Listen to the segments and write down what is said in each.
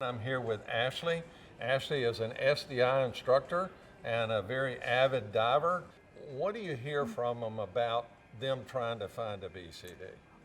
I'm here with Ashley. Ashley is an SDI instructor and a very avid diver. What do you hear from them about them trying to find a BCD?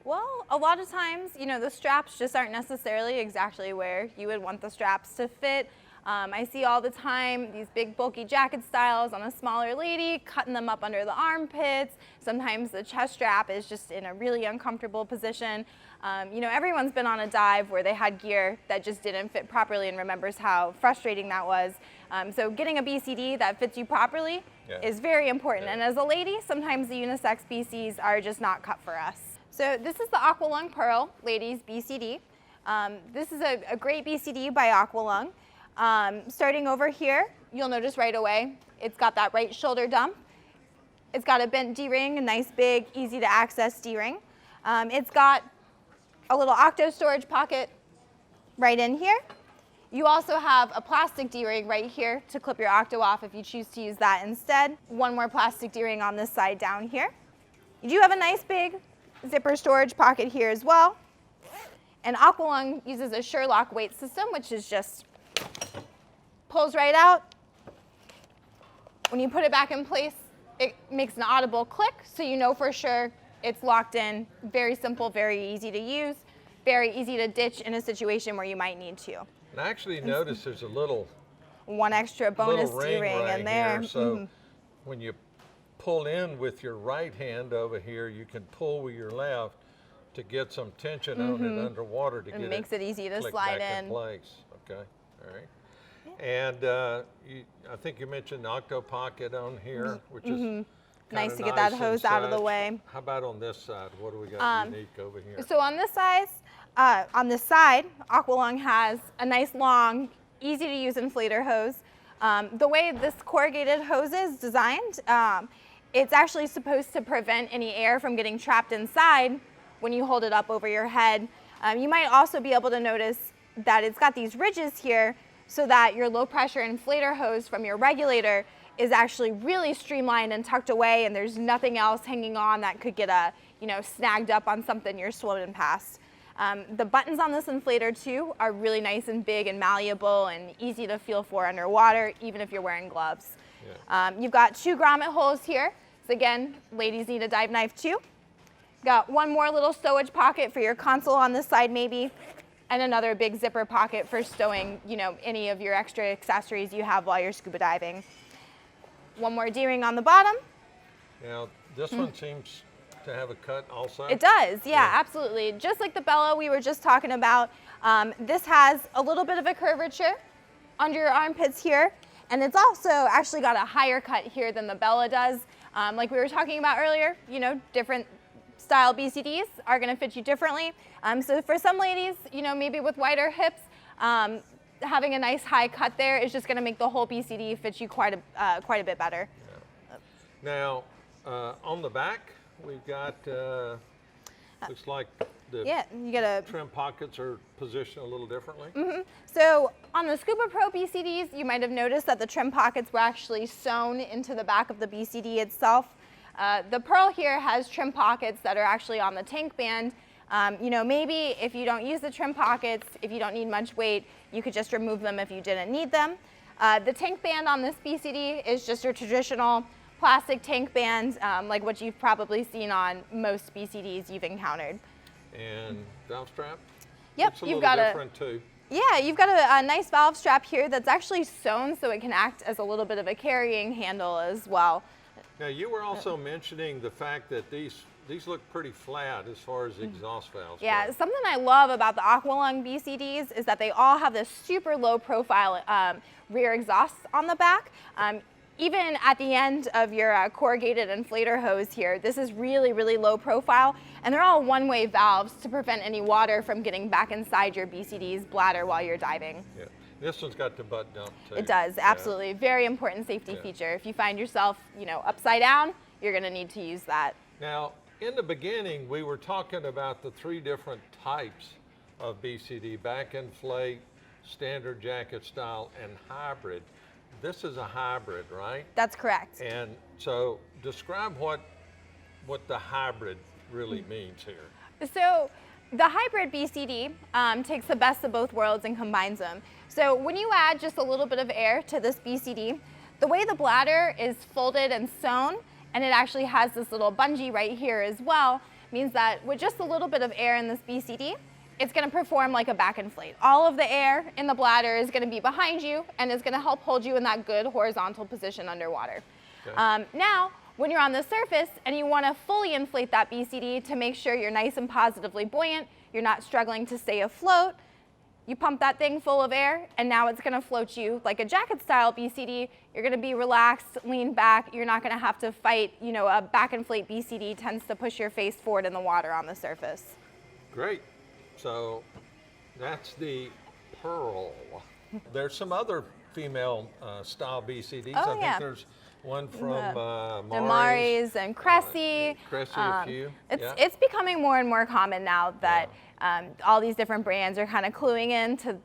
Well, a lot of times, the straps just aren't necessarily exactly where you would want the straps to fit. I see all the time these big bulky jacket styles on a smaller lady, cutting them up under the armpits. Sometimes the chest strap is just in a really uncomfortable position. Everyone's been on a dive where they had gear that just didn't fit properly and remembers how frustrating that was. So getting a BCD that fits you properly is very important. And as a lady, sometimes the unisex BCs are just not cut for us. So this is the Aqua Lung Pearl Ladies BCD. This is a great BCD by Aqua Lung. Starting over here, you'll notice right away, it's got that right shoulder dump. It's got a bent D-ring, a nice big, easy to access D-ring. It's got a little octo storage pocket right in here. You also have a plastic D-ring right here to clip your octo off if you choose to use that instead. One more plastic D-ring on this side down here. You do have a nice big zipper storage pocket here as well. And Aqua Lung uses a Sherlock weight system, which is just pulls right out. When you put it back in place, it makes an audible click, so you know for sure it's locked in. Very simple, very easy to use, very easy to ditch in a situation where you might need to. And I actually noticed there's a little one extra bonus D-ring in there. Here, so when you pull in with your right hand over here, you can pull with your left to get some tension on it underwater to get it makes it easy to click slide back in place. Okay, all right. And I think you mentioned the octo pocket on here, which is nice to get that hose out of the way. How about on this side? What do we got unique over here? So on this side, Aqua Lung has a nice long, easy to use inflator hose. The way this corrugated hose is designed, it's actually supposed to prevent any air from getting trapped inside when you hold it up over your head. You might also be able to notice that it's got these ridges here so that your low pressure inflator hose from your regulator is actually really streamlined and tucked away, and there's nothing else hanging on that could get snagged up on something you're swimming past. The buttons on this inflator too are really nice and big and malleable and easy to feel for underwater, even if you're wearing gloves. Yeah. You've got 2 grommet holes here. So again, ladies need a dive knife too. Got one more little stowage pocket for your console on this side maybe, and another big zipper pocket for stowing, any of your extra accessories you have while you're scuba diving. One more D-ring on the bottom. Now, this one seems to have a cut also. It does, yeah, absolutely. Just like the Bella we were just talking about, this has a little bit of a curvature under your armpits here, and it's also actually got a higher cut here than the Bella does. Like we were talking about earlier, different style BCDs are going to fit you differently. So for some ladies, maybe with wider hips, having a nice high cut there is just going to make the whole BCD fit you quite a bit better. Yeah. Now, on the back, we've got, looks like the trim pockets are positioned a little differently. So on the Scuba Pro BCDs, you might have noticed that the trim pockets were actually sewn into the back of the BCD itself. The Pearl here has trim pockets that are actually on the tank band. Maybe if you don't use the trim pockets, if you don't need much weight, you could just remove them if you didn't need them. The tank band on this BCD is just your traditional plastic tank band, like what you've probably seen on most BCDs you've encountered. And valve strap? Yep, you've got different too. Yeah, you've got a nice valve strap here that's actually sewn so it can act as a little bit of a carrying handle as well. Now, you were also mentioning the fact that these look pretty flat as far as exhaust valves Yeah, go. something I love about the Aqua Lung BCDs is that they all have this super low profile rear exhaust on the back. Even at the end of your corrugated inflator hose here, this is really, really low profile, and they're all one-way valves to prevent any water from getting back inside your BCD's bladder while you're diving. Yeah. This one's got the butt dump too. It does, absolutely. Yeah. Very important safety feature. If you find yourself, upside down, you're going to need to use that. Now, in the beginning, we were talking about the 3 different types of BCD: back inflate, standard jacket style, and hybrid. This is a hybrid, right? That's correct. And so describe what the hybrid really means here. So The hybrid BCD takes the best of both worlds and combines them. So when you add just a little bit of air to this BCD, the way the bladder is folded and sewn, and it actually has this little bungee right here as well, means that with just a little bit of air in this BCD, it's going to perform like a back inflate. All of the air in the bladder is going to be behind you and is going to help hold you in that good horizontal position underwater. Okay. Now, when you're on the surface and you want to fully inflate that BCD to make sure you're nice and positively buoyant, you're not struggling to stay afloat, you pump that thing full of air, and now it's going to float you like a jacket-style BCD. You're going to be relaxed, lean back. You're not going to have to fight. You know, a back inflate BCD tends to push your face forward in the water on the surface. Great. So that's the Pearl. There's some other female style BCDs. Oh, I think there's one from Mari's and Cressy. Cressy, a few. It's becoming more and more common now that all these different brands are kind of cluing in to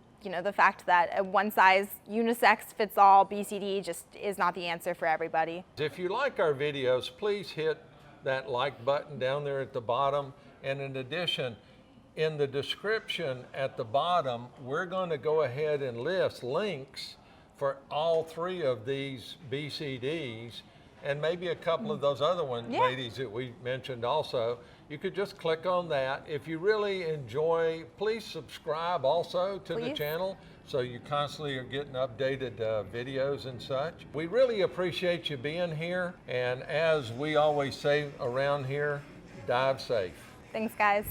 the fact that a one size unisex fits all BCD just is not the answer for everybody. If you like our videos, please hit that like button down there at the bottom. And in addition, in the description at the bottom, we're going to go ahead and list links for all three of these BCDs and maybe a couple of those other ones, ladies, that we mentioned also. You could just click on that. If you really enjoy, please subscribe also to the channel so you constantly are getting updated videos and such. We really appreciate you being here. And as we always say around here, dive safe. Thanks, guys.